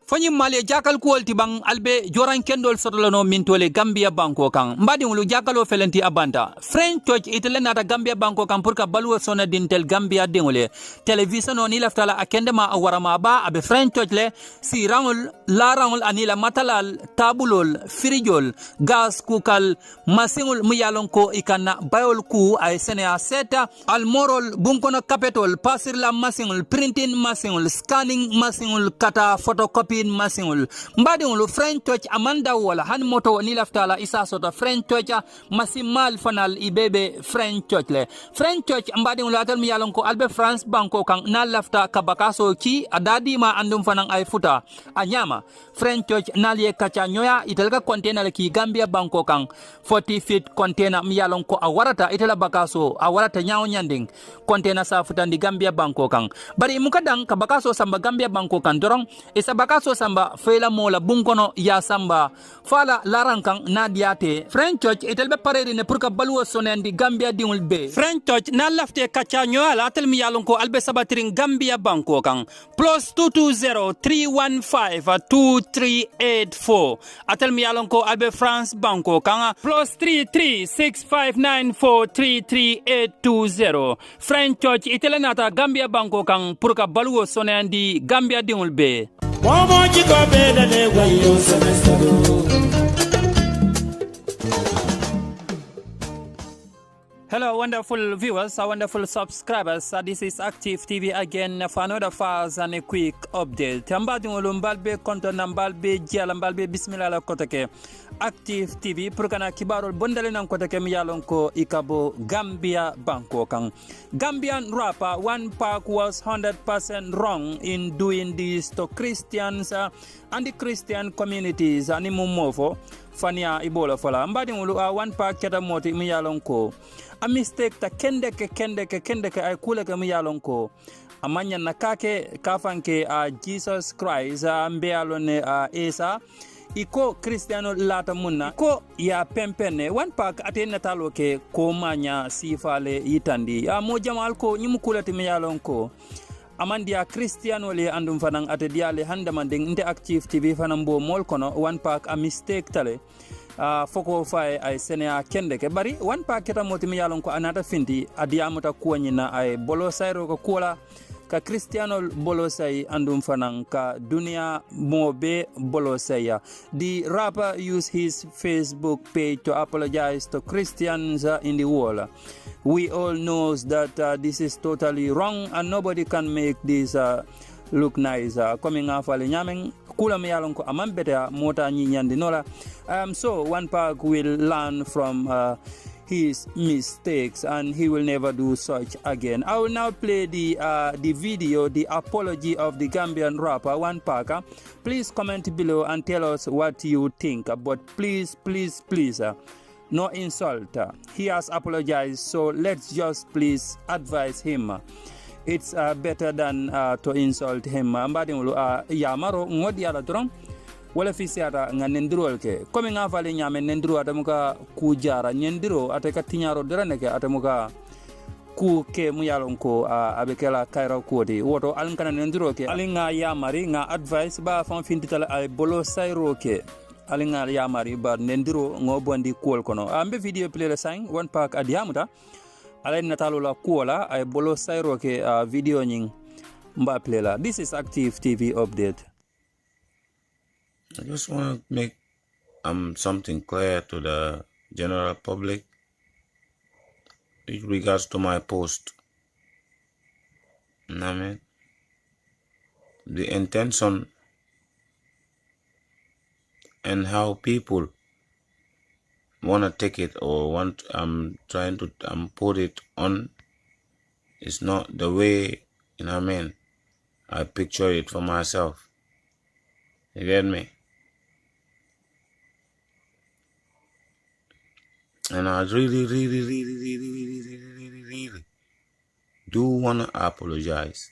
Fanyi male jakal kuolti bang albe joran kendol sotolono mintole Gambia banko kan mbadi ngulu jakalo felenti abanda French Church itele nata Gambia banko kan purka baluwa sona dintel Gambia dingole television oni laftala akende ma awarama ba abe French Church le si rangul la rangul anila matalal tabulol firijol gas kukal masingul muyalon ko ikana bayol ku ay senea seta almorol bunkono kapetol pasir la masingul printing masingul scanning masingul kata photocopy masingul mbadingul French Church amanda wala han moto ni laftala isa sota French Church masimal fanal ibebe French Church le French Church mbadingul atal mi yalon ko albe France banko kan na lafta kabakaso ki adadi ma andum fanang ay futa anyama French Church nalie kacha nyoya itelga container ki Gambia banko kan 40 feet container mi yalon ko awarata itela bakaso awarata nyaaw nyanding container sa futa ndi Gambia banko kan bari mukadang kabakaso samba Gambia banko kan dorong isa bakaso samba fela mola bunkono ya samba fala larankang nadiate French Church itelbe pareri ne pour ka baluwo sonendi Gambia dingul be French Church na lafte kacha nyoala atel mi yalon ko albe sabatiring Gambia banko kan plus 220-315-2384 atel mi yalon ko albe France banko kan plus 33-6594-33820 French Church itele nata Gambia banko kan pour ka baluwo sonendi Gambia dingul be Hello, wonderful viewers, wonderful subscribers. This is Active TV again for another fast and a quick update. Tambadi ulumbalbe konto nambalbe jialambalbe bismillah la kotake. Active TV purkana kibarol bondale nan kotake miyalonko ikabo Gambia banko kang. Gambian rapper One Pac was 100% wrong in doing this to Christians and the Christian communities. Ani mumofo fania ibola fola. Mbadi ulu One Pac keta moti miyalonko. A mistake ta kendeke ay kule ke miyalonko amanya nakake kafanke Jesus Christ mbealone Isa iko Cristiano lata munna ko ya pempene One Pac atena taloke ko manya sifale yitandi mo jamal ko nyimukulati miyalonko amandia Cristiano le andum fanang atediale handamanding inte Active TV fanambo mol kono One Pac a mistake tale foko fay ay senea kende ke bari One Pac keta motimi yalon ko anata finti adiamuta kuanyina ay bolo sayro ko kula ka Cristiano bolo say andum fanang ka dunia mobe bolo saya. The rapper used his Facebook page to apologize to Christians in the world. We all knows that this is totally wrong and nobody can make this look nice. Coming off ale nyameng kula me yalon ko amam beta mota nyi nyandi nola. So One Pac will learn from his mistakes and he will never do such again. I will now play the video, the apology of the Gambian rapper One Pac. Please comment below and tell us what you think. But please, no insult. He has apologized, so let's just please advise him. It's better than to insult him. Mbadi ngulu yamaro ngodi ala drong wala fisiata nga nendiro ke komi nga fale nyame nendiro atamuka kujara nendiro ateka tinyaro drane ke atamuka ku ke muyalon ko abekela kaira kodi woto alinkana nendiro ke alinga yamari nga advice ba fon fintitala ay bolo sayro ke alinga yamari ba nendiro ngobondi kol kono ambe video play la sang One Pac adiamuta alay natalo la kuola ay bolo sayro ke video nying mba play la. This is Active TV update. I just want to make something clear to the general public with regards to my post. I mean, the intention and how people want to take it or want trying to put it on is not the way, I picture it for myself. You get me? And I really do want to apologize,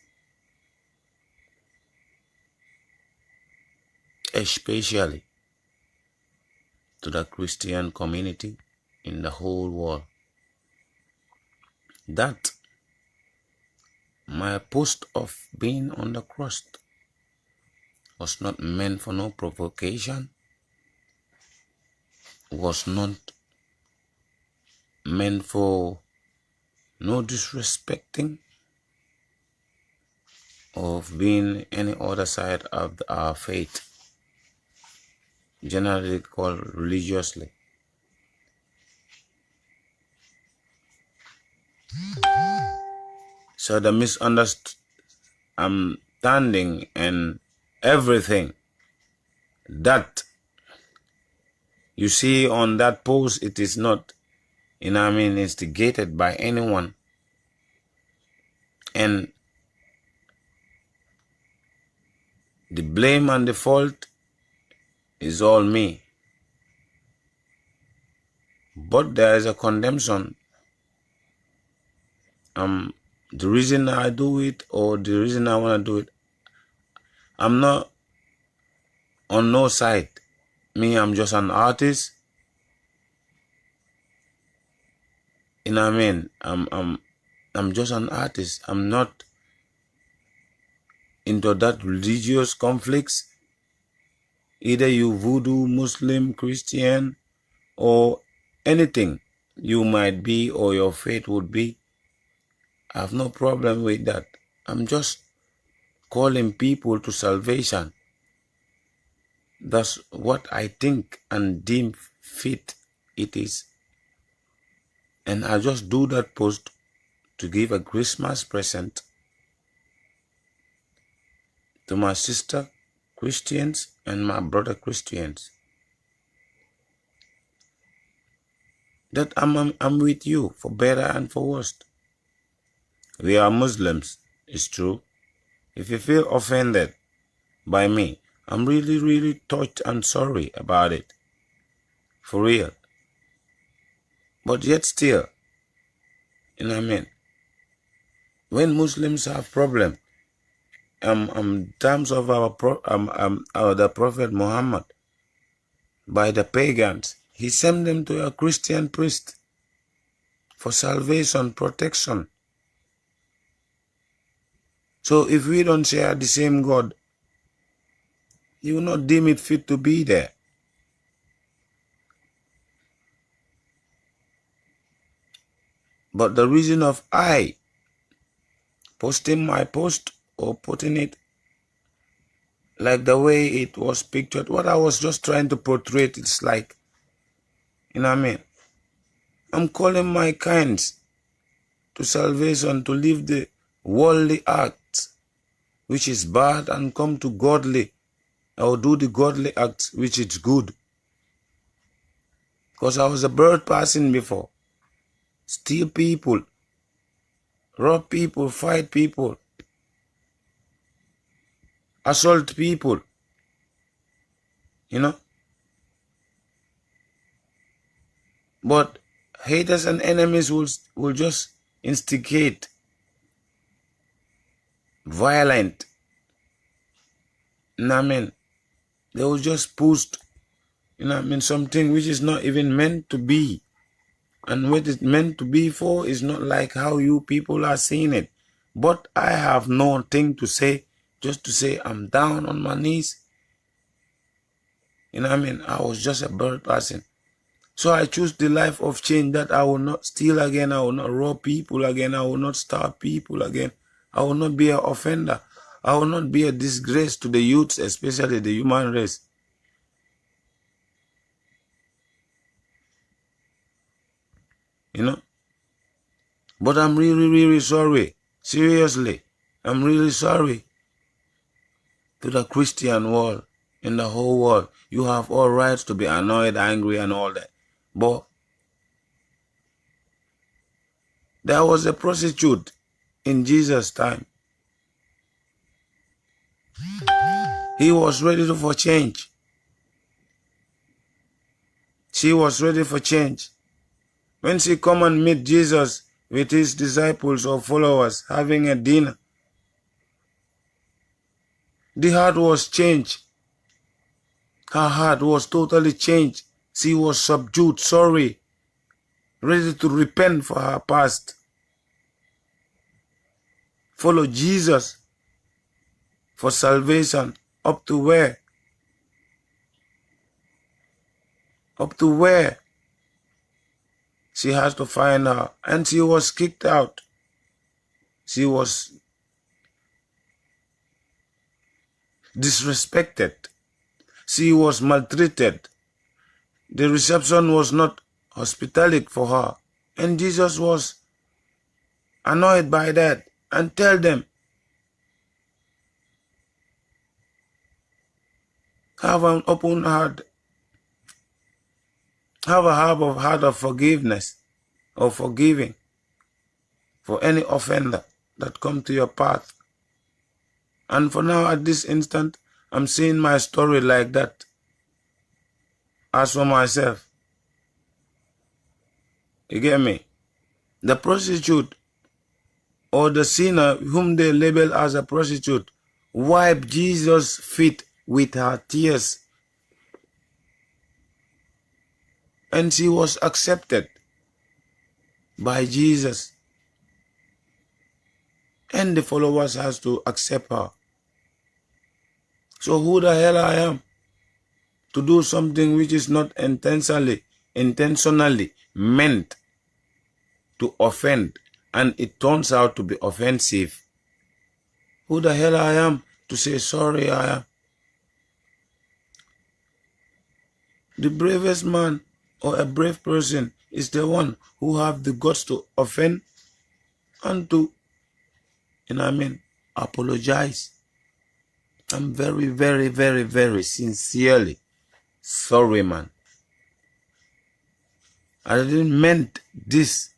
especially to the Christian community in the whole world, that my post of being on the cross was not meant for no provocation, was not meant for no disrespecting of being any other side of our faith, generally called religiously. So the misunderstanding and everything that you see on that post, it is not, instigated by anyone. And the blame and the fault is all me. But there is a condemnation. The reason I do it, or the reason I want to do it, I'm not on no side. Me, I'm just an artist. You know what I mean? I'm just an artist. I'm not into that religious conflicts. Either you voodoo, Muslim, Christian, or anything you might be or your faith would be. I have no problem with that. I'm just calling people to salvation. That's what I think and deem fit it is. And I just do that post to give a Christmas present to my sister Christians and my brother Christians. That I'm with you for better and for worse. We are Muslims, it's true. If you feel offended by me, I'm really, really touched and sorry about it. For real. But yet still, you know what I mean? When Muslims have problem, in terms of the Prophet Muhammad, by the pagans, he sent them to a Christian priest for salvation, protection. So if we don't share the same God, He will not deem it fit to be there. But the reason of I posting my post or putting it like the way it was pictured, what I was just trying to portray, it's like, you know what I mean? I'm calling my kinds to salvation, to leave the worldly acts, which is bad, and come to godly, or do the godly acts, which is good. Because I was a bird person before. Steal people, rob people, fight people, assault people, you know. But haters and enemies will just instigate violent. You know what I mean? They will just post, you know what I mean, something which is not even meant to be. And what it's meant to be for is not like how you people are seeing it. But I have nothing to say, just to say I'm down on my knees. You know what I mean? I was just a bird person. So I choose the life of change, that I will not steal again, I will not rob people again, I will not starve people again, I will not be an offender, I will not be a disgrace to the youths, especially the human race. You know? But I'm really, really sorry. Seriously, I'm really sorry to the Christian world, in the whole world. You have all rights to be annoyed, angry, and all that. But there was a prostitute in Jesus' time. He was ready for change. She was ready for change. When she come and meet Jesus with his disciples or followers having a dinner, the heart was changed. Her heart was totally changed. She was subdued, sorry, ready to repent for her past. Follow Jesus for salvation Up to where? Up to where? She has to find her. And she was kicked out. She was disrespected. She was maltreated. The reception was not hospitable for her. And Jesus was annoyed by that and tell them, have an open heart. Have a heart of forgiveness or forgiving for any offender that come to your path. And for now, at this instant, I'm seeing my story like that. As for myself, you get me? The prostitute or the sinner whom they label as a prostitute wiped Jesus' feet with her tears. And she was accepted by Jesus. And the followers has to accept her. So who the hell I am to do something which is not intentionally meant to offend, and it turns out to be offensive? Who the hell I am to say sorry I am? The bravest man or a brave person is the one who have the guts to offend and to, apologize. I'm very, very, very, very sincerely sorry, man. I didn't meant this.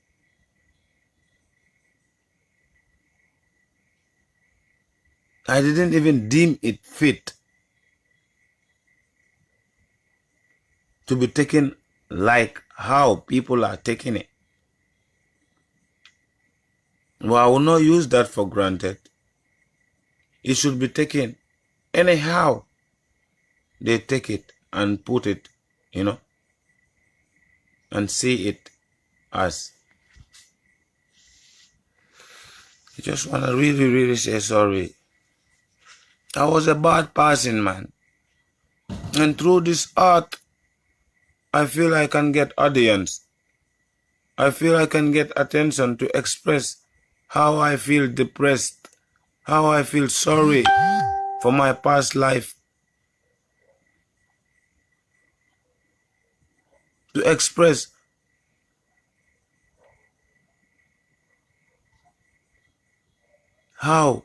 I didn't even deem it fit to be taken like how people are taking it. Well, I will not use that for granted. It should be taken anyhow they take it and put it, and see it as. I just want to really, really say sorry. I was a bad person, man. And through this art, I feel I can get audience. I feel I can get attention to express how I feel depressed, how I feel sorry for my past life. To express how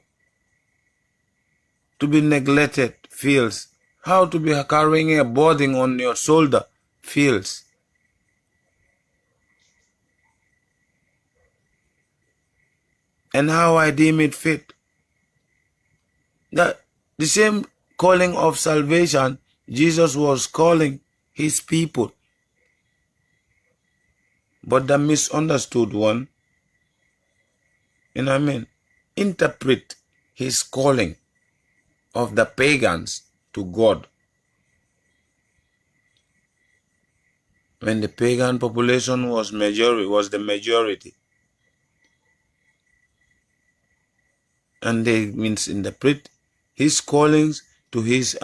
to be neglected feels, how to be carrying a burden on your shoulder feels. And how I deem it fit. That the same calling of salvation, Jesus was calling his people. But the misunderstood one, interpret his calling of the pagans to God. When the pagan population was the majority. And they interpret his callings to his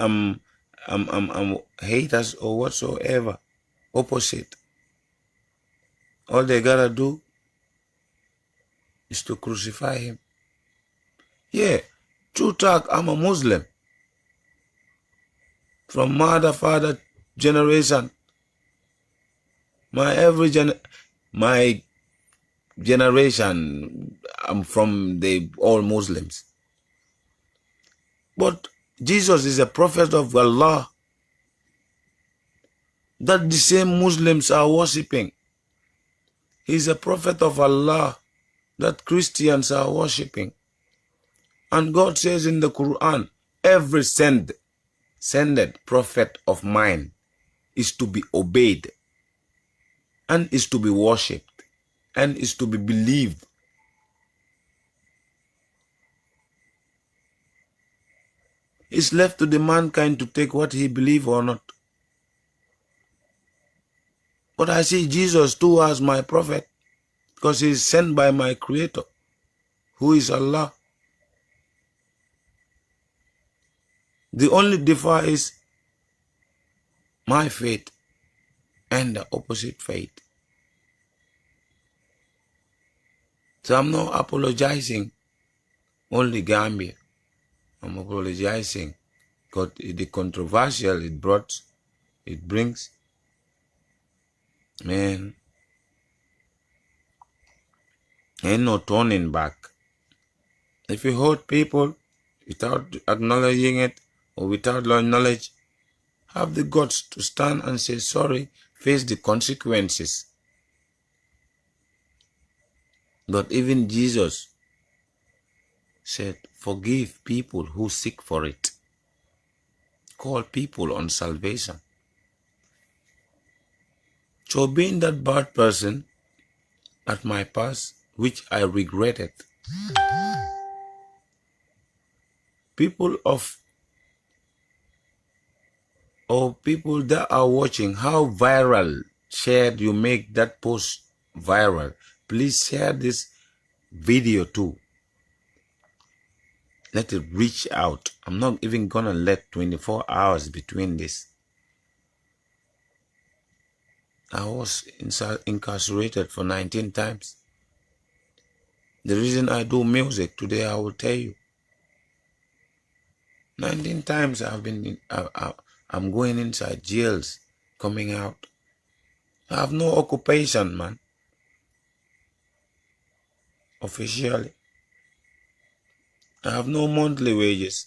haters or whatsoever, opposite. All they gotta do is to crucify him. Yeah, true talk, I'm a Muslim. From mother, father generation. My generation, I'm from all Muslims. But Jesus is a prophet of Allah that the same Muslims are worshipping. He's a prophet of Allah that Christians are worshipping. And God says in the Quran, every sended prophet of mine is to be obeyed and is to be worshipped and is to be believed. It's left to the mankind to take what he believes or not. But I see Jesus too as my prophet because he is sent by my Creator, who is Allah. The only differ is my faith and the opposite faith. So I'm not apologizing only Gambia. I'm apologizing because the controversial it brings, man, ain't no turning back. If you hurt people without acknowledging it or without knowledge, have the guts to stand and say sorry, face the consequences. But even Jesus said, forgive people who seek for it. Call people on salvation. So being that bad person at my past, which I regretted, people that are watching, how viral shared you make that post viral. Please share this video too. Let it reach out. I'm not even gonna let 24 hours between this. I was incarcerated for 19 times. The reason I do music today, I will tell you. 19 times I've been I'm going inside jails, coming out. I have no occupation, man. Officially. I have no monthly wages.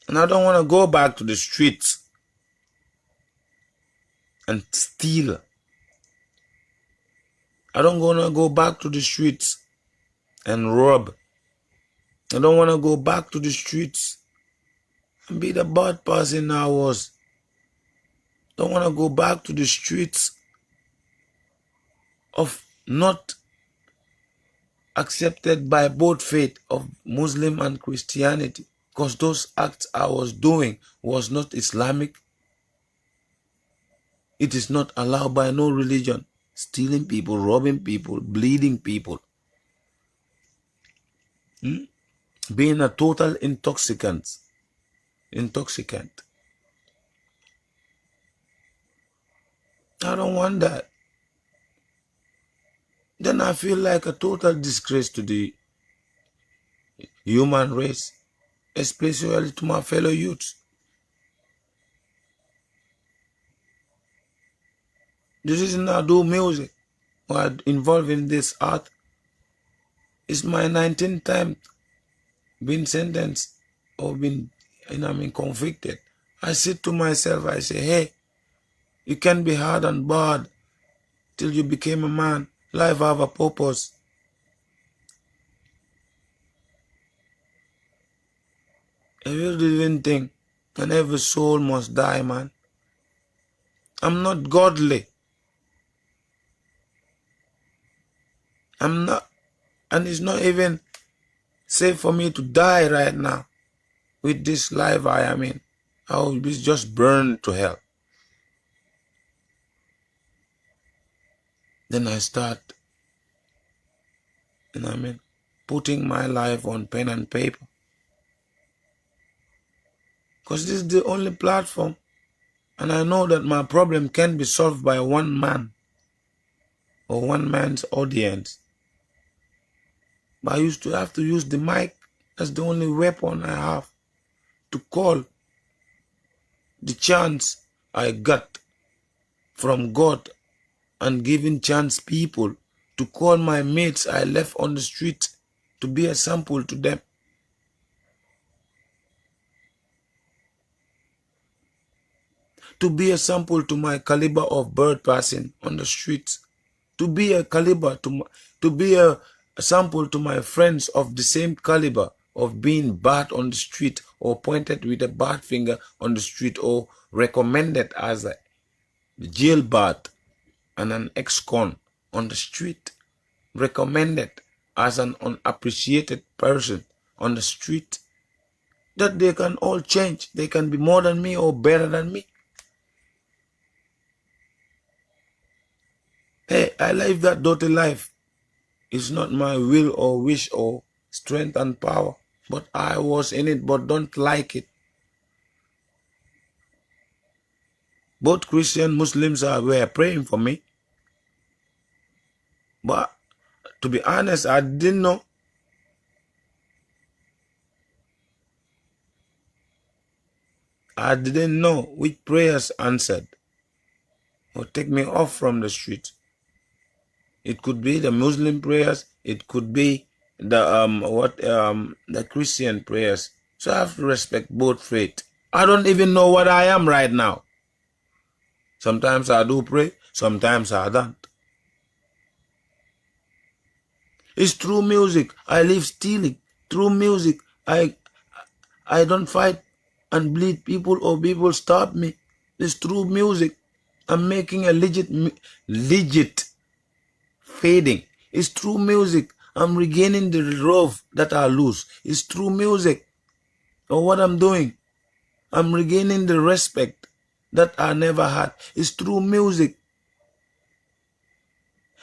And I don't want to go back to the streets and steal. I don't want to go back to the streets and rob. I don't want to go back to the streets and be the bad person I was. Don't want to go back to the streets of not accepted by both faith of Muslim and Christianity, because those acts I was doing was not Islamic. It is not allowed by no religion. Stealing people, robbing people, bleeding people. Being a total intoxicant. I don't want that. Then I feel like a total disgrace to the human race, especially to my fellow youths. The reason I do music or I involved in this art is my 19th time being sentenced or being convicted. I sit to myself, I say, hey, you can be hard and bad till you became a man. Life have a purpose. Every living thing and every soul must die, man. I'm not godly. I'm not, and it's not even safe for me to die right now with this life I am in. I will be just burned to hell. Then I start, putting my life on pen and paper. Because this is the only platform. And I know that my problem can be solved by one man or one man's audience. But I used to have to use the mic. That's the only weapon I have to call the chance I got from God and giving chance people to call my mates I left on the street to be a sample to them. To be a sample to my caliber of bird passing on the streets. To be a caliber to be a sample to my friends of the same caliber of being bad on the street or pointed with a bad finger on the street or recommended as a jailbird and an ex-con on the street. Recommended as an unappreciated person on the street. That they can all change. They can be more than me or better than me. Hey, I live that dirty life. It's not my will or wish or strength and power. But I was in it but don't like it. Both Christian Muslims were praying for me. But to be honest, I didn't know. I didn't know which prayers answered or take me off from the street. It could be the Muslim prayers. It could be the Christian prayers. So I have to respect both faith. I don't even know what I am right now. Sometimes I do pray. Sometimes I don't. It's through music. I live stealing. Through music, I don't fight and bleed people or people stop me. It's through music. I'm making a legit fading. It's through music. I'm regaining the love that I lose. It's through music. Or what I'm doing. I'm regaining the respect that I never had. It's through music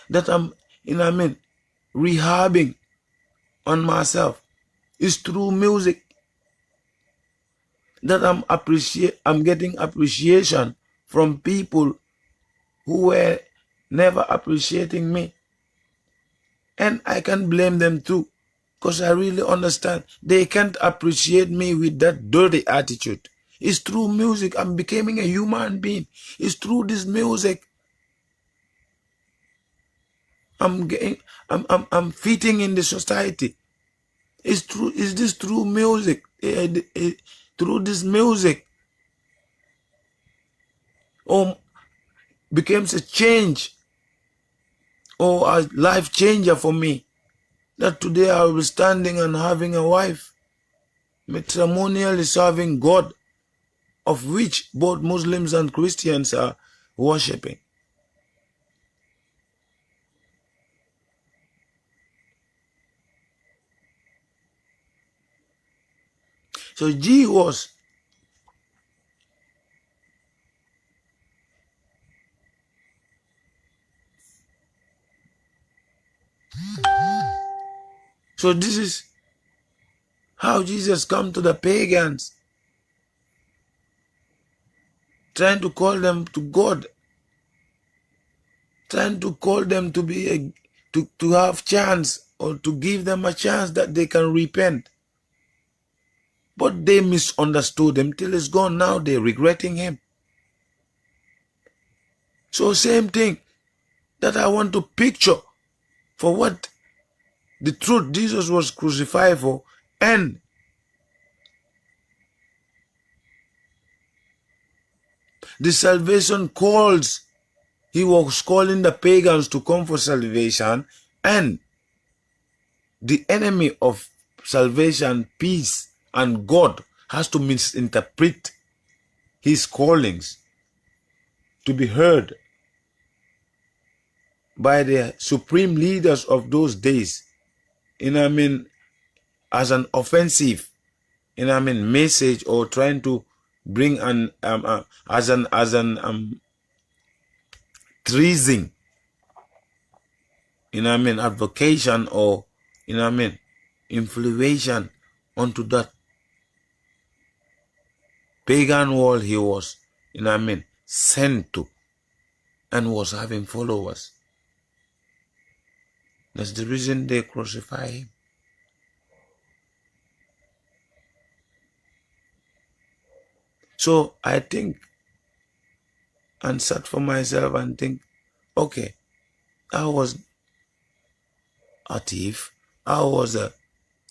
that I'm, rehabbing on myself. It's through music that I'm getting appreciation from people who were never appreciating me. And I can't blame them too, because I really understand they can't appreciate me with that dirty attitude. It's through music I'm becoming a human being. It's through this music I'm fitting in the society. It's this through music. Through this music becomes a change or a life changer for me. That today I will be standing and having a wife, matrimonially serving God, of which both Muslims and Christians are worshipping. So G was so this is how Jesus come to the pagans, trying to call them to God, trying to call them to be to have chance, or to give them a chance that they can repent. But they misunderstood him till it's gone. Now they're regretting him. So same thing that I want to picture for what the truth Jesus was crucified for, and the salvation calls. He was calling the pagans to come for salvation, and the enemy of salvation, peace, and God has to misinterpret his callings to be heard by the supreme leaders of those days, as an offensive, message, or trying to bring an treason, advocation, or influation onto that pagan world he was, sent to, and was having followers. That's the reason they crucify him. So I think and sat for myself and think, okay, I was a thief, I was a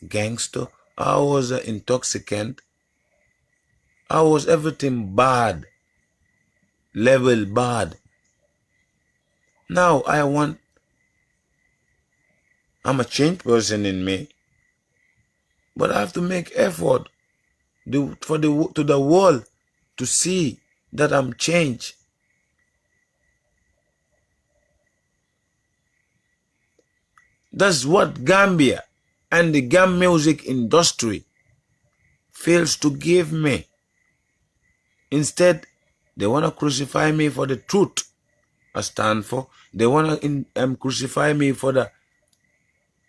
gangster, I was an intoxicant, I was everything bad, level bad. Now I'm a changed person in me, but I have to make effort to the world to see that I'm changed. That's what Gambia and the Gam music industry fails to give me. Instead, they want to crucify me for the truth I stand for. They want to crucify me for the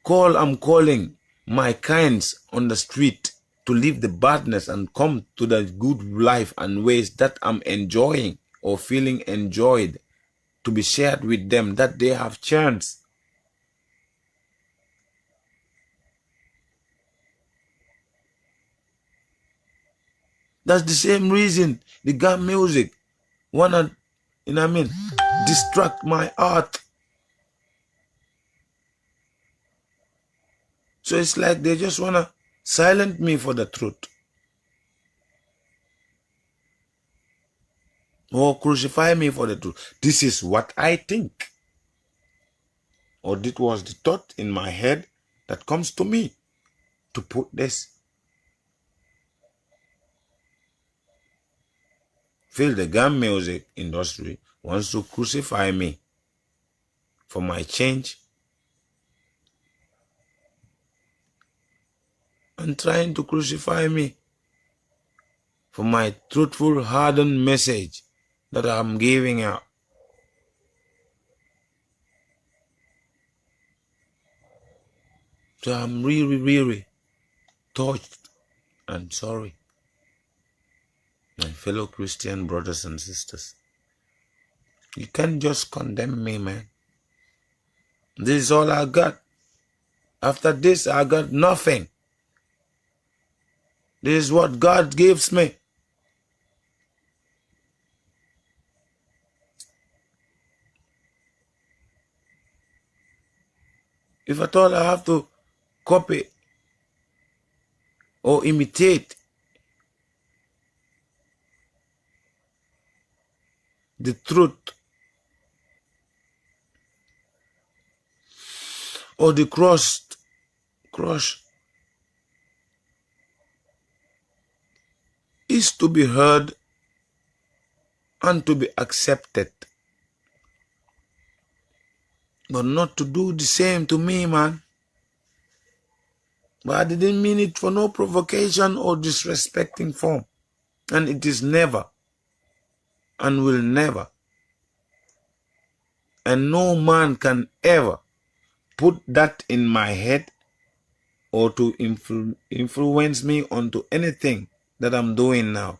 call I'm calling my kinds on the street to leave the badness and come to the good life and ways that I'm enjoying or feeling enjoyed to be shared with them, that they have chance. That's the same reason the gang music wanna, distract my heart. So it's like they just wanna silence me for the truth. Or crucify me for the truth. This is what I think. Or this was the thought in my head that comes to me to put this. Feel the gun music industry wants to crucify me for my change and trying to crucify me for my truthful, hardened message that I'm giving out. So I'm really, really touched and sorry, my fellow Christian brothers and sisters. You can't just condemn me, man. This is all I got. After this, I got nothing. This is what God gives me. If at all I have to copy or imitate the truth or the cross is to be heard and to be accepted, but not to do the same to me, man. But I didn't mean it for no provocation or disrespecting form, and it is never and will never, and no man can ever put that in my head or to influence me onto anything that I'm doing now.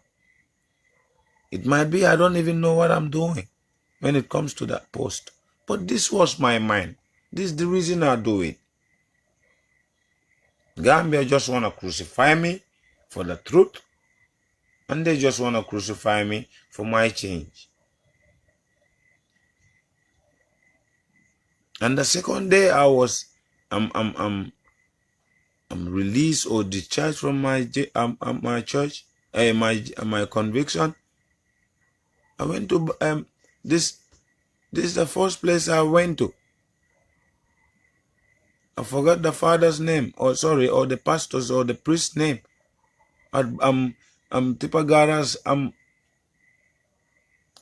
It might be I don't even know what I'm doing when it comes to that post, but this was my mind. This is the reason I do it. Gambia just want to crucify me for the truth, and they just want to crucify me for my change. And the second day I'm released or discharged from my church, my conviction. I went to this is the first place I went to. I forgot the father's name, or the pastor's or the priest's name. Tipagara's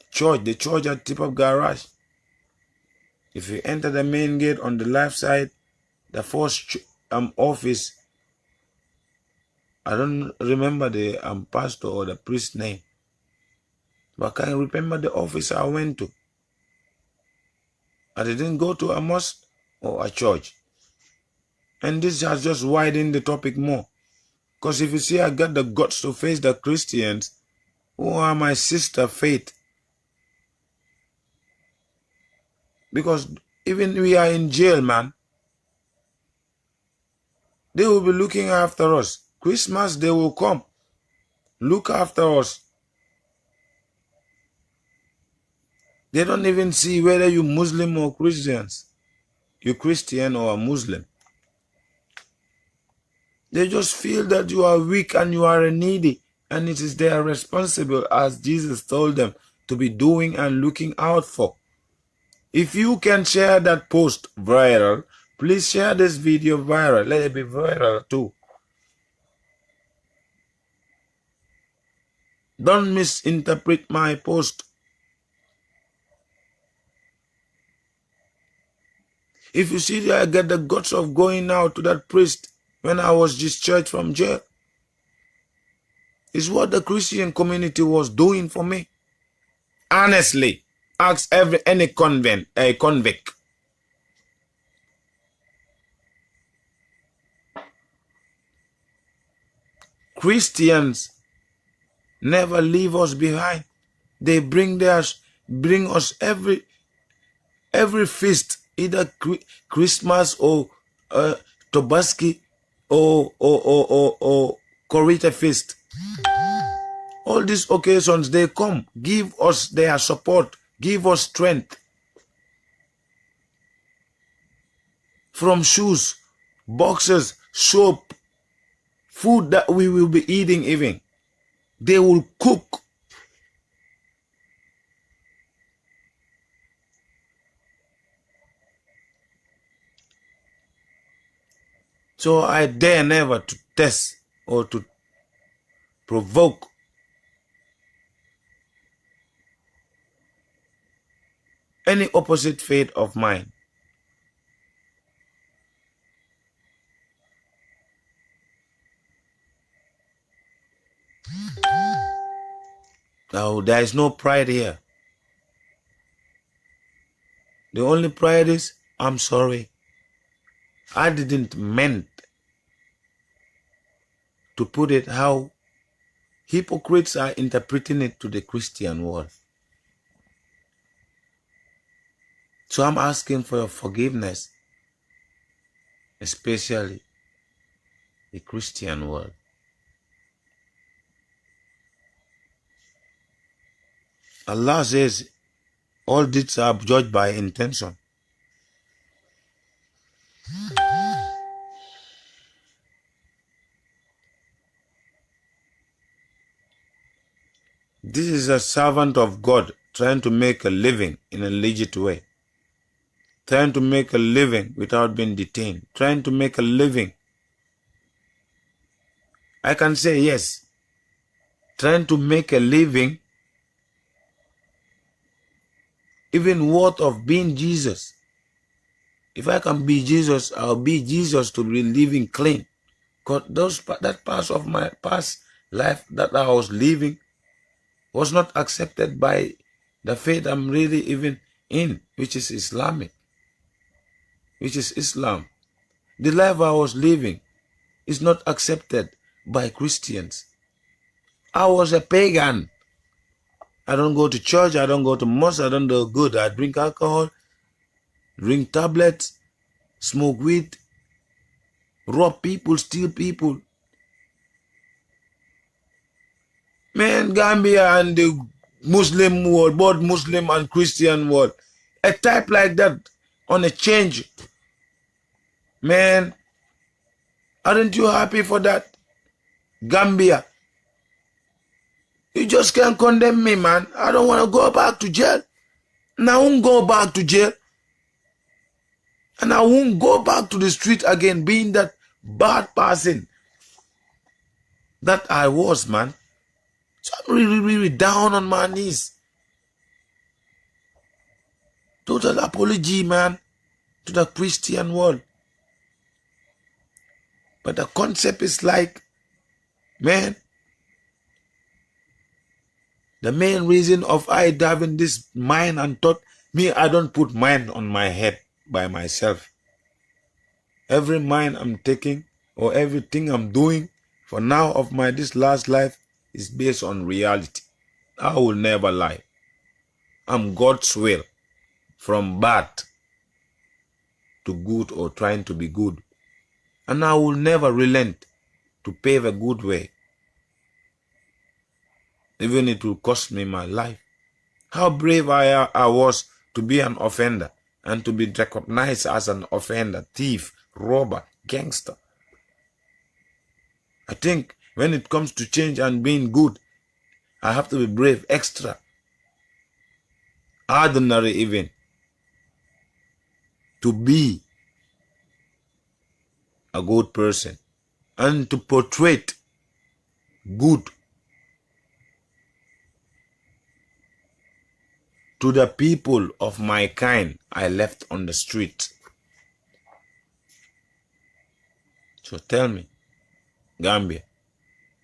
church, the church at Tipag Garage. If you enter the main gate on the left side, the first office, I don't remember the pastor or the priest's name, but I can remember the office I went to. I didn't go to a mosque or a church. And this has just widened the topic more. Because if you see, I got the guts to face the Christians who are my sister faith. Because even we are in jail, man, they will be looking after us. Christmas, they will come, look after us. They don't even see whether you're Muslim or Christians. You're Christian or a Muslim. They just feel that you are weak and you are needy, and it is their responsibility, as Jesus told them, to be doing and looking out for. If you can share that post viral, please share this video viral. Let it be viral too. Don't misinterpret my post. If you see that I get the guts of going out to that priest when I was discharged from jail, it's what the Christian community was doing for me. Honestly, ask any convict. Christians never leave us behind. They bring us every feast, either Christmas or Tobaski or Korita feast. All these occasions, they come, give us their support, give us strength. From shoes, boxes, soap, food that we will be eating even. They will cook. So I dare never to test or to provoke any opposite faith of mine. Now, there is no pride here. The only pride is, I'm sorry. I didn't meant to put it how hypocrites are interpreting it to the Christian world. So I'm asking for your forgiveness, especially the Christian world. Allah says all deeds are judged by intention. This is a servant of God trying to make a living in a legit way. Trying to make a living without being detained. Trying to make a living. I can say yes. Trying to make a living even worth of being Jesus. If I can be Jesus, I'll be Jesus to be living clean. Because that part of my past life that I was living was not accepted by the faith I'm really even in, which is Islamic, which is Islam. The life I was living is not accepted by Christians. I was a pagan. I don't go to church, I don't go to mosque, I don't do good. I drink alcohol, drink tablets, smoke weed, rob people, steal people. Man, Gambia and the Muslim world, both Muslim and Christian world, a type like that on a change. Man, aren't you happy for that? Gambia. You just can't condemn me, man. I don't want to go back to jail. And I won't go back to jail. And I won't go back to the street again being that bad person that I was, man. So I'm really, really down on my knees. Total apology, man, to the Christian world. But the concept is like, man, the main reason of I having this mind and thought, me, I don't put mind on my head by myself. Every mind I'm taking or everything I'm doing for now of my this last life is based on reality. I will never lie. I'm God's will from bad to good or trying to be good. And I will never relent to pave a good way. Even it will cost me my life. How brave I was to be an offender and to be recognized as an offender, thief, robber, gangster. I think when it comes to change and being good, I have to be brave, extra, ordinary even, to be a good person and to portray good to the people of my kind I left on the street. So tell me, Gambia,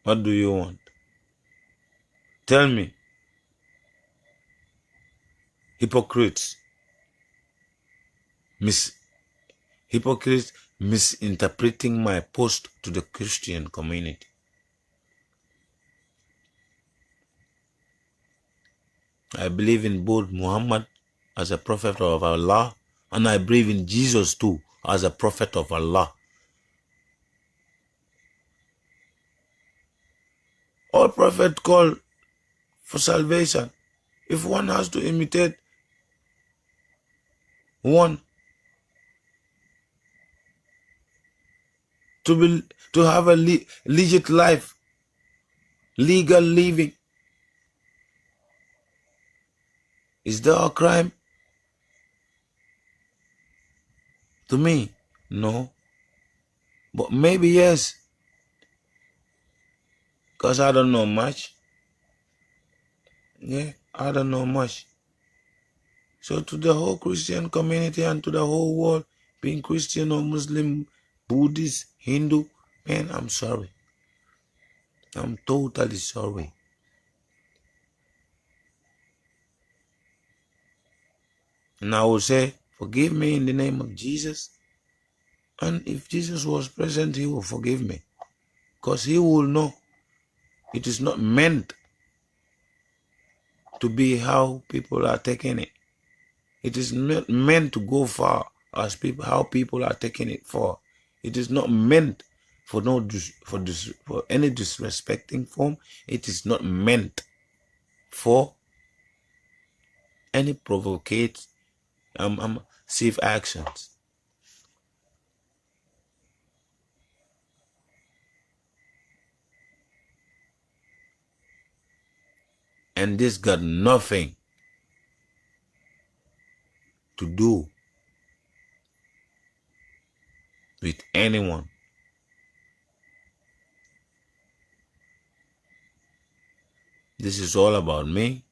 what do you want? Tell me, hypocrites, misinterpreting my post to the Christian community. I believe in both Muhammad as a prophet of Allah, and I believe in Jesus too as a prophet of Allah. All prophets call for salvation. If one has to imitate one to have a legit life, legal living, is there a crime? To me, no. But maybe yes, because I don't know much. Yeah, I don't know much. So to the whole Christian community and to the whole world, being Christian or Muslim, Buddhist, Hindu, man, I'm sorry. I'm totally sorry. And I will say, forgive me in the name of Jesus. And if Jesus was present, he will forgive me. Because he will know it is not meant to be how people are taking it. It is not meant to go far as people, how people are taking it for. It is not meant for for any disrespecting form. It is not meant for any provocate safe actions. And this got nothing to do with anyone. This is all about me,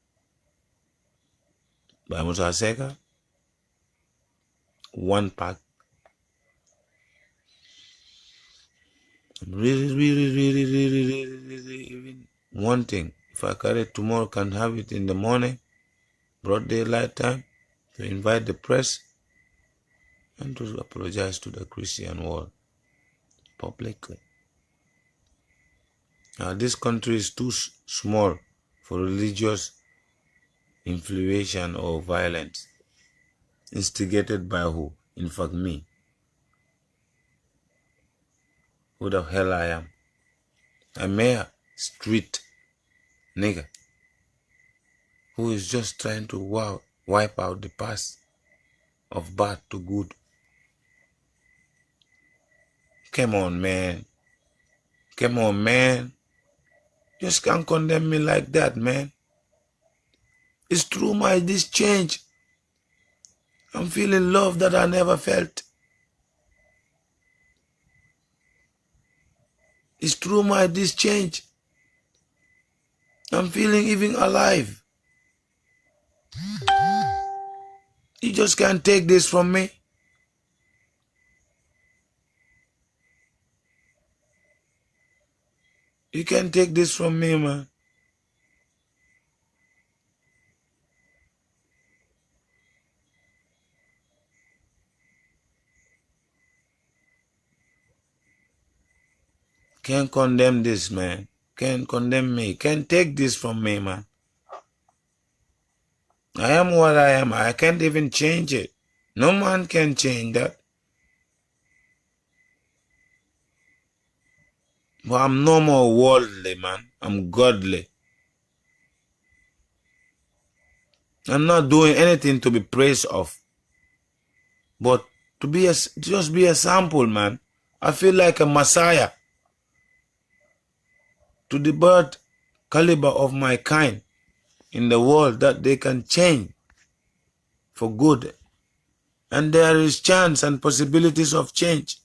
by Musa Seka, One Pac. I'm really even wanting, if I carry it tomorrow, can have it in the morning, broad daylight time, to invite the press and to apologize to the Christian world publicly. Now, this country is too small for religious influence or violence. Instigated by who? In fact, me. Who the hell I am? A mere street nigger who is just trying to wipe out the past of bad to good. Come on, man. Come on, man. Just can't condemn me like that, man. It's through this change. I'm feeling love that I never felt. It's through this change. I'm feeling even alive. You just can't take this from me. You can't take this from me, man. Can't condemn this, man. Can't condemn me. Can't take this from me, man. I am what I am. I can't even change it. No man can change that. But I'm no more worldly, man. I'm godly. I'm not doing anything to be praised of. But to just be a sample, man. I feel like a messiah to the birth caliber of my kind in the world, that they can change for good. And there is chance and possibilities of change.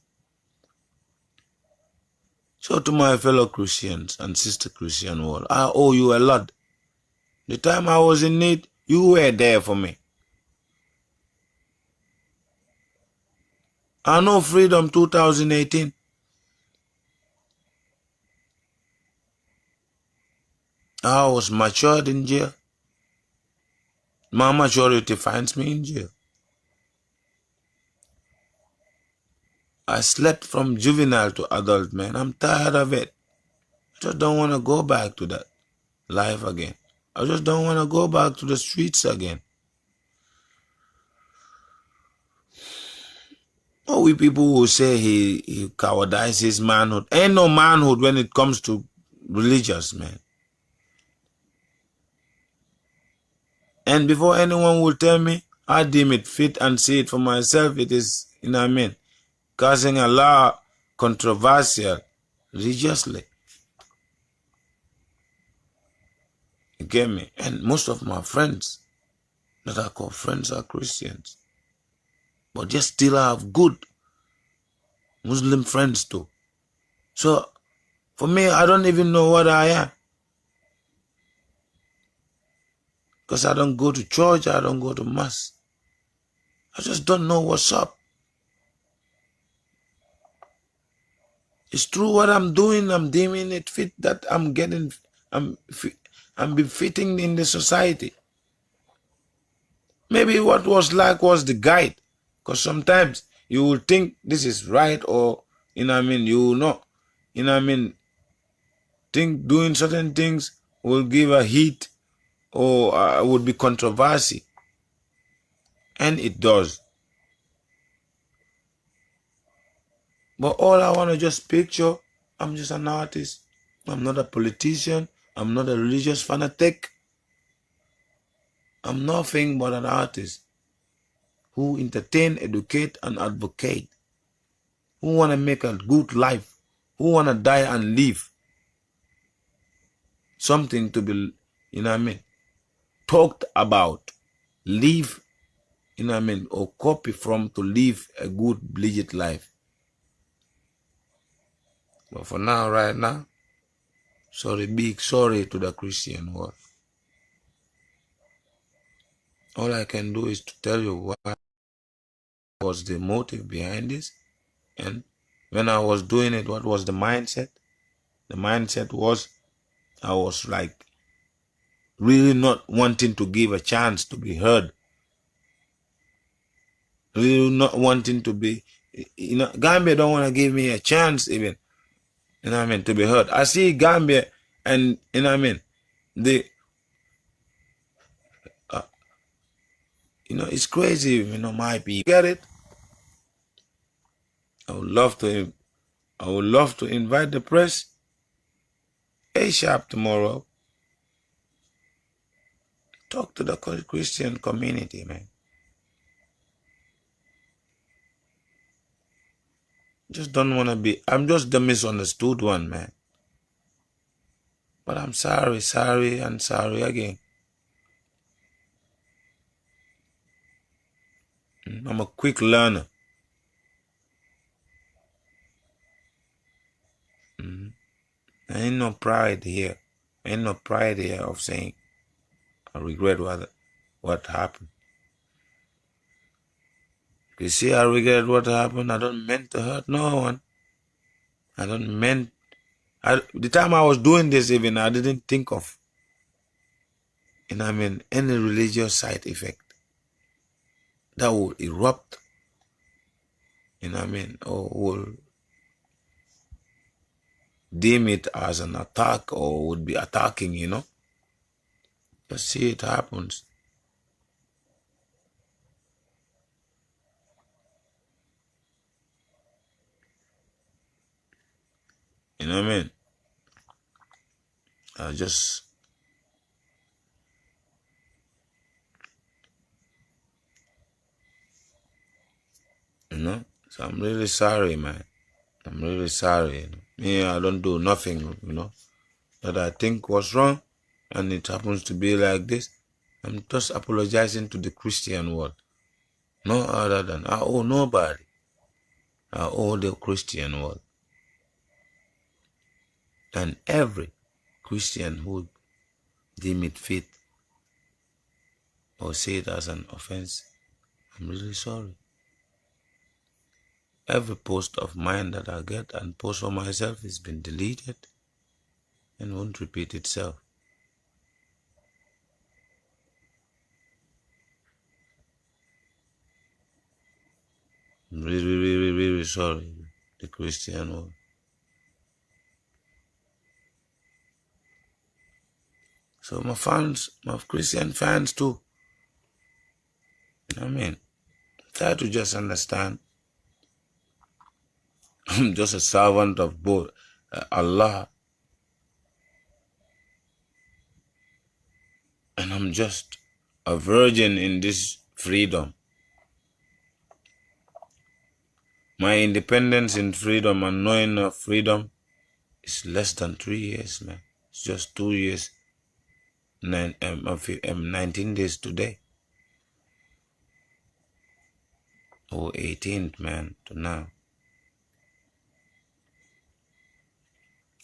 So to my fellow Christians and sister Christian world, I owe you a lot. The time I was in need, you were there for me. I know Freedom 2018. I was matured in jail. My maturity finds me in jail. I slept from juvenile to adult, man. I'm tired of it. I just don't want to go back to that life again. I just don't want to go back to the streets again. Oh, we people who say he cowardizes manhood. Ain't no manhood when it comes to religious, man. And before anyone will tell me, I deem it fit and see it for myself. It is, you know what I mean, causing a lot controversial religiously. You get me? And most of my friends that I call friends are Christians. But just still have good Muslim friends too. So for me, I don't even know what I am. Because I don't go to church, I don't go to mass. I just don't know what's up. It's true what I'm doing, I'm deeming it fit that I'm befitting in the society. Maybe what was like was the guide. Because sometimes you will think this is right, or, you know what I mean, you will not, you know what I mean, think doing certain things will give a heat or would be controversy. And it does. But all I want to just picture, I'm just an artist. I'm not a politician. I'm not a religious fanatic. I'm nothing but an artist who entertain, educate, and advocate. Who want to make a good life. Who want to die and live. Something to be, you know what I mean, talked about. Live, you know what I mean, or copy from to live a good, blessed life. But for now, right now, big sorry to the Christian world. All I can do is to tell you what was the motive behind this. And when I was doing it, what was the mindset? The mindset was, I was like really not wanting to give a chance to be heard. Really not wanting to be, you know, Gambia don't want to give me a chance even, you know what I mean, to be heard. I see Gambia and, you know what I mean, you know, it's crazy, you know, my people. Get it? I would love to invite the press A-sharp tomorrow. Talk to the Christian community, man. Just don't want to be, I'm just the misunderstood one, man. But I'm sorry, and sorry again. I'm a quick learner. I ain't no pride here. Ain't no pride here of saying I regret what happened. You see, I regret what happened. I don't meant to hurt no one. I don't meant. The time I was doing this, even I didn't think of, you know, I mean, any religious side effect that will erupt, you know, I mean, or will deem it as an attack or would be attacking, you know. Just see it happens. You know what I mean? I just, you know, so I'm really sorry, man. I'm really sorry. You know? Me, I don't do nothing, you know, that I think was wrong, and it happens to be like this. I'm just apologizing to the Christian world. No other than I owe nobody. I owe the Christian world. And every Christian who deem it fit or say it as an offense, I'm really sorry. Every post of mine that I get and post for myself has been deleted and won't repeat itself. I'm really sorry, the Christian world. So my fans, my Christian fans too, you know what I mean? Try to just understand. I'm just a servant of both Allah, and I'm just a virgin in this freedom. My independence in freedom and knowing of freedom is less than 3 years, man. It's just 2 years, 19 days today. Or 18th, man, to now.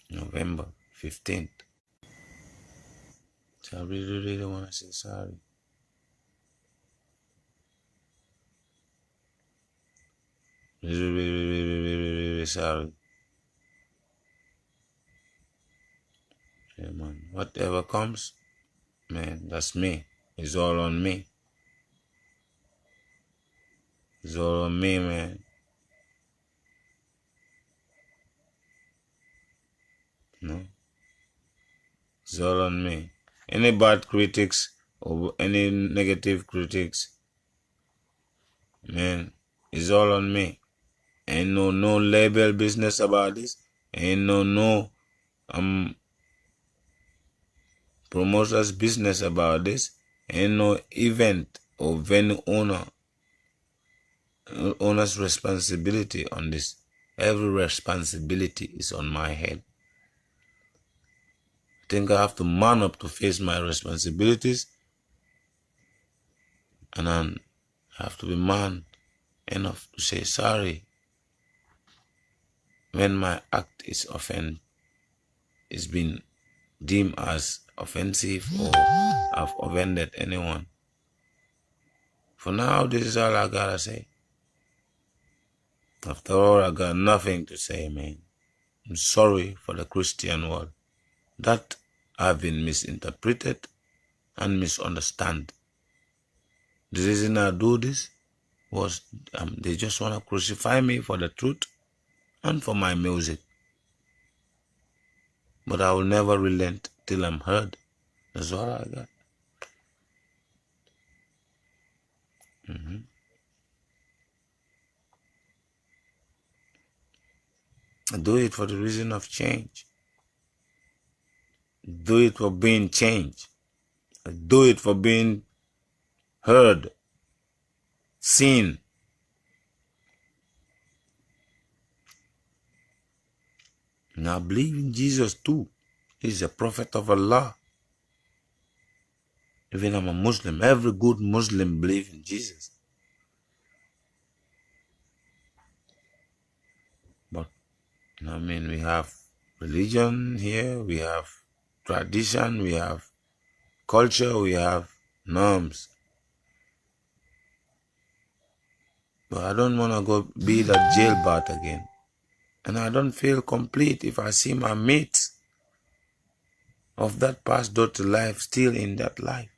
November 15th. So I really, really want to say sorry. Really, really, really, really, really sorry. Yeah, man. Whatever comes, man, that's me. It's all on me. It's all on me, man. No? It's all on me. Any bad critics or any negative critics, man, it's all on me. Ain't no label business about this. Ain't no promoters business about this. Ain't no event or venue owner's responsibility on this. Every responsibility is on my head. I think I have to man up to face my responsibilities, and then I have to be man enough to say sorry when my act is been deemed as offensive or I've offended anyone. For now, this is all I gotta say. After all, I got nothing to say, man. I'm sorry for the Christian world that I've been misinterpreted and misunderstood. The reason I do this was they just want to crucify me for the truth and for my music. But I will never relent till I'm heard. That's all I got. I do it for the reason of change. I do it for being changed. I do it for being heard, seen. And I believe in Jesus too. He's a prophet of Allah. Even I'm a Muslim. Every good Muslim believes in Jesus. But, you know what I mean, we have religion here, we have tradition, we have culture, we have norms. But I don't want to go be that jailbird again. And I don't feel complete if I see my mates of that past daughter life still in that life.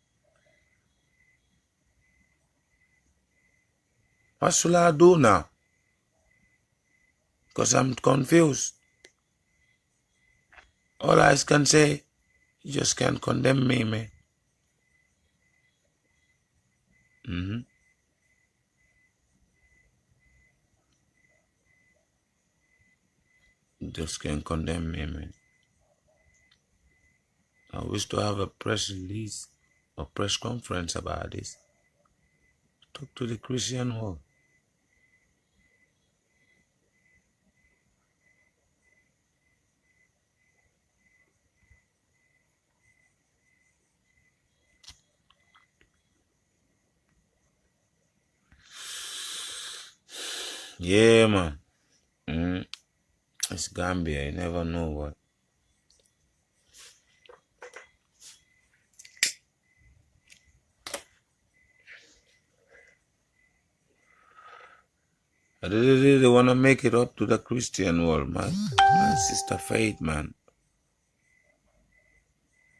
What should I do now? Because I'm confused. All I can say, you just can't condemn me, man. You just can't condemn me, man. I wish to have a press release or press conference about this. Talk to the Christian world. Yeah, man. It's Gambia. You never know what. I really want to make it up to the Christian world, man. My sister Faith, man.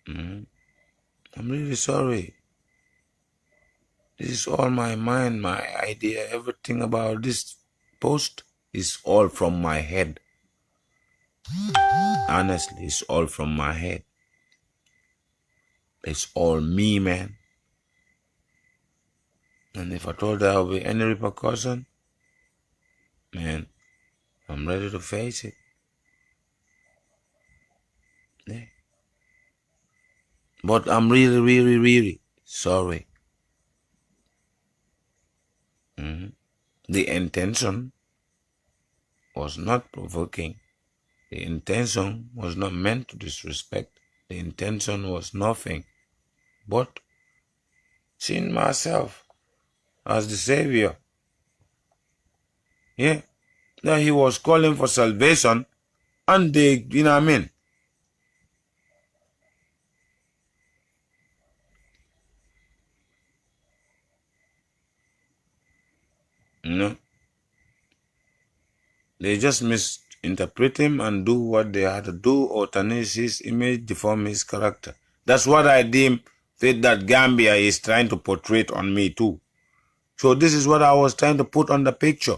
I'm really sorry. This is all my mind, my idea, everything about this post is all from my head. Honestly, it's all from my head. It's all me, man. And if I told there will be any repercussion, man, I'm ready to face it. Yeah. But I'm really, really, really sorry. The intention was not provoking. The intention was not meant to disrespect. The intention was nothing but seeing myself as the Savior. Yeah. Now he was calling for salvation and they, you know what I mean? You know? They just misinterpret him and do what they had to do or tarnish his image, deform his character. That's what I deem that Gambia is trying to portray on me too. So this is what I was trying to put on the picture.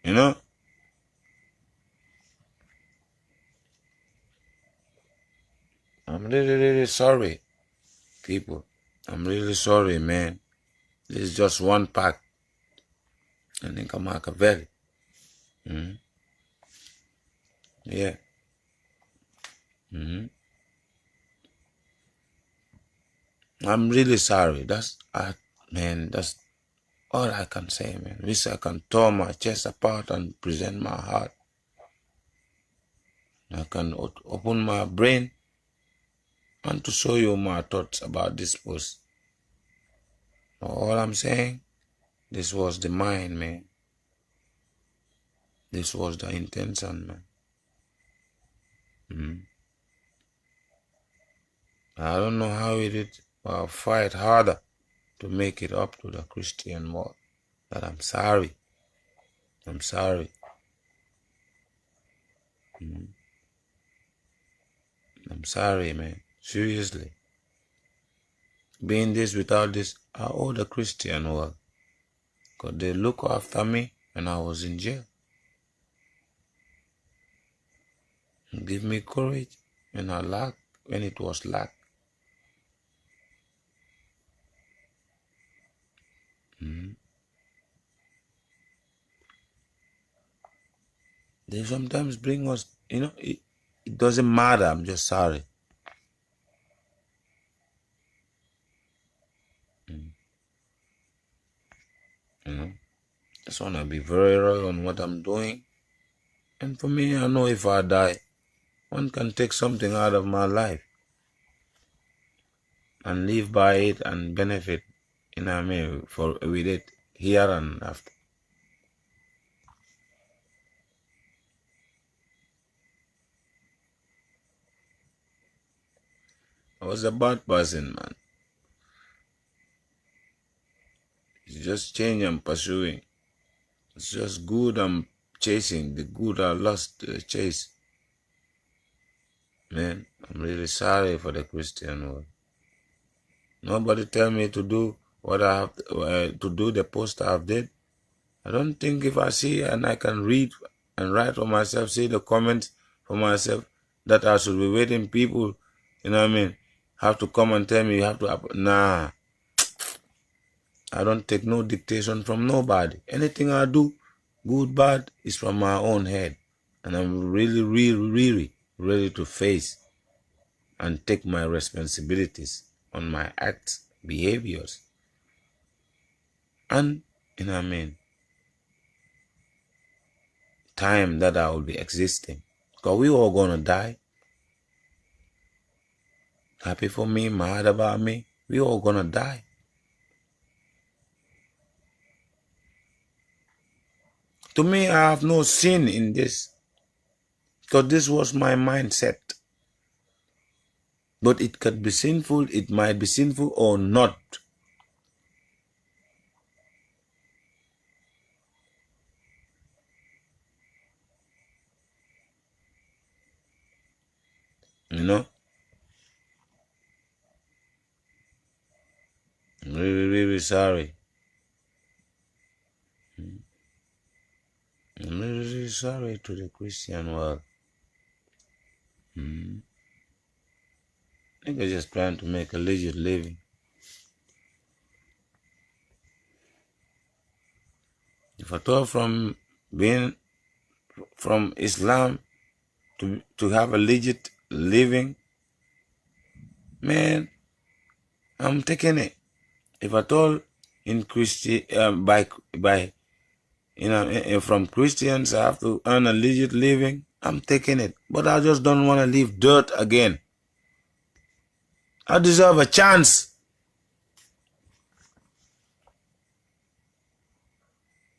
You know? I'm really, really sorry, people. I'm really sorry, man. This is just one pack. And then come Machiavelli. Yeah. I'm really sorry. Man, that's all I can say, man. Wish I can tear my chest apart and present my heart. I can open my brain and to show you my thoughts about this post. All I'm saying, this was the mind, man. This was the intention, man. I don't know how we did, but I'll fight harder to make it up to the Christian world. That I'm sorry. I'm sorry. I'm sorry, man. Seriously. Being this without this, I owe the Christian world. Because they look after me when I was in jail. Give me courage when I lack, when it was lack. They sometimes bring us, it doesn't matter. I'm just sorry. Just want to be very real on what I'm doing. And for me, I know if I die, one can take something out of my life and live by it and benefit, you know what I mean, with it here and after. I was a bad person, man. It's just change I'm pursuing. It's just good I'm chasing. The good I lost the chase. Man, I'm really sorry for the Christian world. Nobody tell me to do what I have to do the post I have did. I don't think if I see and I can read and write for myself, see the comments for myself, that I should be waiting people, you know what I mean, have to come and tell me you have to, nah. I don't take no dictation from nobody. Anything I do, good, bad, is from my own head. And I'm really, really, really ready to face and take my responsibilities on my acts, behaviors. And, you know what I mean, time that I will be existing. Because we all gonna die. Happy for me, mad about me. We all gonna die. To me, I have no sin in this. Because this was my mindset. But it could be sinful, it might be sinful or not. You know? I'm really, really sorry. I'm really, really sorry to the Christian world. Niggas just trying to make a legit living. If I thought from being from Islam to have a legit living, man, I'm taking it. If at all in by from Christians I have to earn a legit living, I'm taking it. But I just don't want to leave dirt again. I deserve a chance.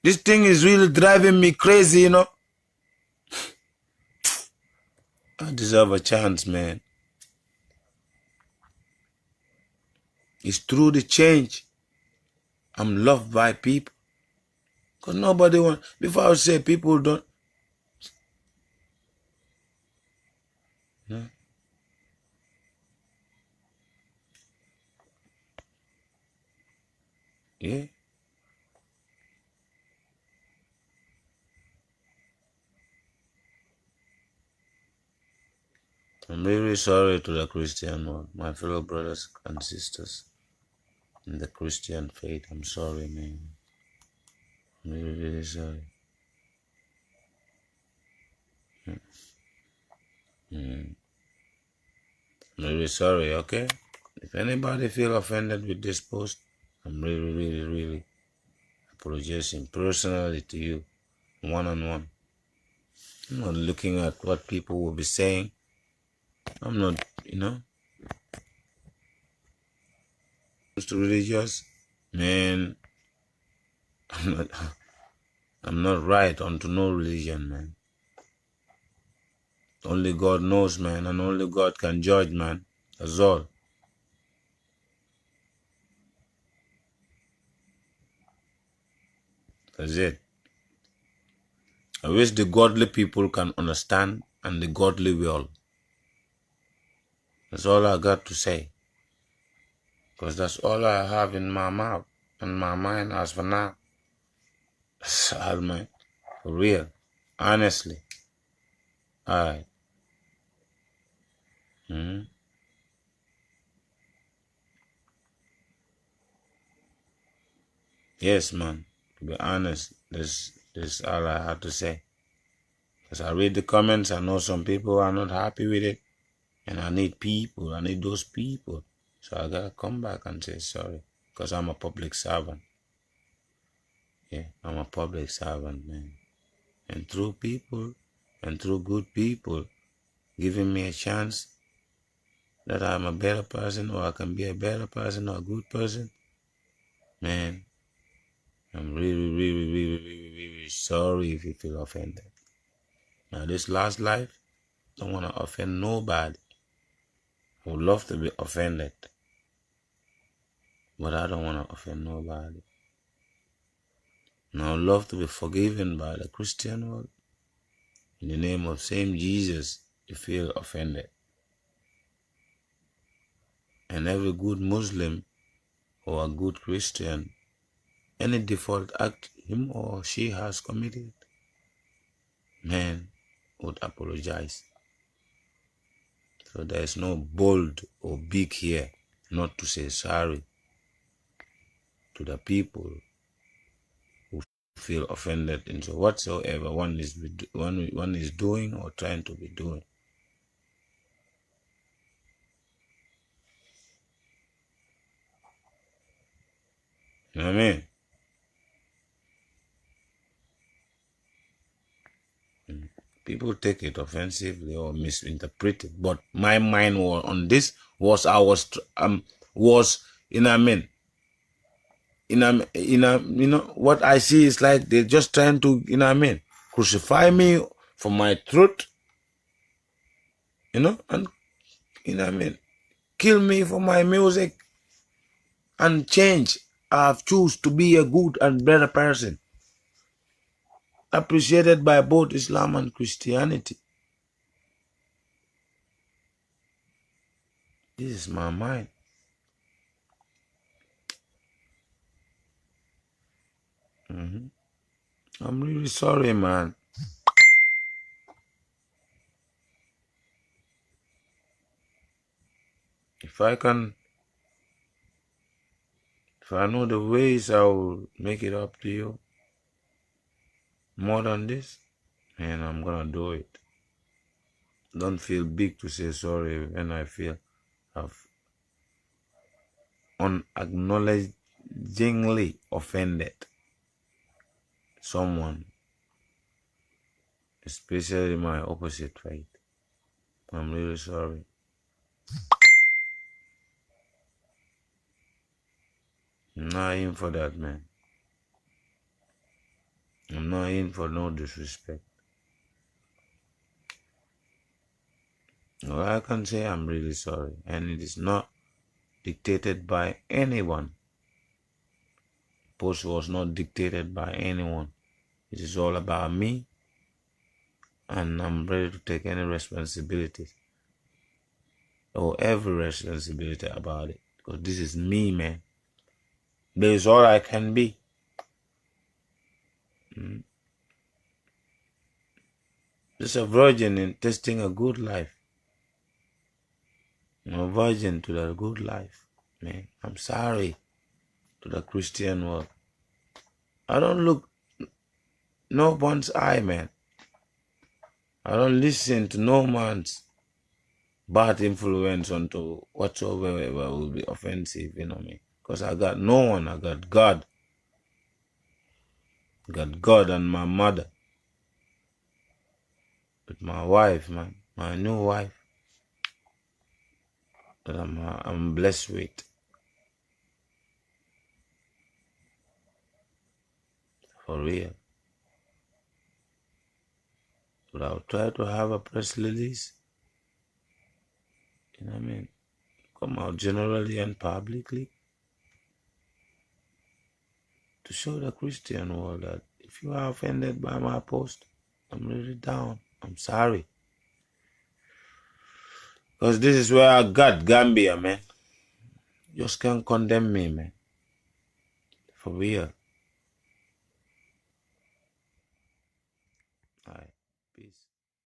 This thing is really driving me crazy, you know. I deserve a chance, man. It's through the change I'm loved by people. Because nobody want, before I would say people don't. No. Yeah. I'm really sorry to the Christian world, my fellow brothers and sisters in the Christian faith. I'm sorry, man. I'm really, really sorry. I'm really sorry, okay? If anybody feel offended with this post, I'm really, really, really apologizing personally to you, one-on-one. I'm not looking at what people will be saying. I'm not, to religious, man, I'm not right onto no religion, man. Only God knows, man, and only God can judge, man. That's all. That's it. I wish the godly people can understand and the godly will. That's all I got to say. Because that's all I have in my mouth and my mind as for now. That's all, man. For real. Honestly. Alright. Yes, man. To be honest, this all I have to say. Because I read the comments, I know some people are not happy with it. And I need people. I need those people. So I gotta come back and say sorry. Because I'm a public servant. Yeah, I'm a public servant, man. And through people, and through good people, giving me a chance that I'm a better person, or I can be a better person, or a good person, man, I'm really, really, really, really, really sorry if you feel offended. Now, this last life, I don't want to offend nobody. I would love to be offended, but I don't want to offend nobody. And I would love to be forgiven by the Christian world. In the name of same Jesus, you feel offended. And every good Muslim or a good Christian, any default act him or she has committed, man, would apologize. So there is no bold or big here not to say sorry to the people who feel offended into whatsoever one is doing or trying to be doing. You know what I mean? People take it offensively or misinterpret it, but my mind on this was you know what I mean? What I see is like they're just trying to, you know what I mean, crucify me for my truth, and you know what I mean, kill me for my music and change. I've choose to be a good and better person, appreciated by both Islam and Christianity. This is my mind. I'm really sorry, man. If I know the ways, I will make it up to you. More than this, and I'm gonna do it. Don't feel big to say sorry when I feel I've unacknowledgingly offended someone, especially my opposite faith. I'm really sorry. I'm not in for that, man. I'm not in for no disrespect. All I can say, I'm really sorry, and it is not dictated by anyone. Post was not dictated by anyone. It is all about me, and I'm ready to take any responsibility or every responsibility about it, because this is me, man. This is all I can be. Just a virgin in testing a good life. I'm a virgin to the good life, man. I'm sorry to the Christian world. I don't look no one's eye, man. I don't listen to no man's bad influence onto whatsoever will be offensive, you know me. Because I got no one, I got God. I got God and my mother. With my wife, man. My new wife. That I'm blessed with. For real. But I'll try to have a press release. You know what I mean? Come out generally and publicly to show the Christian world that if you are offended by my post, I'm really down. I'm sorry. Because this is where I got Gambia, man. You just can't condemn me, man. For real. Alright. Peace.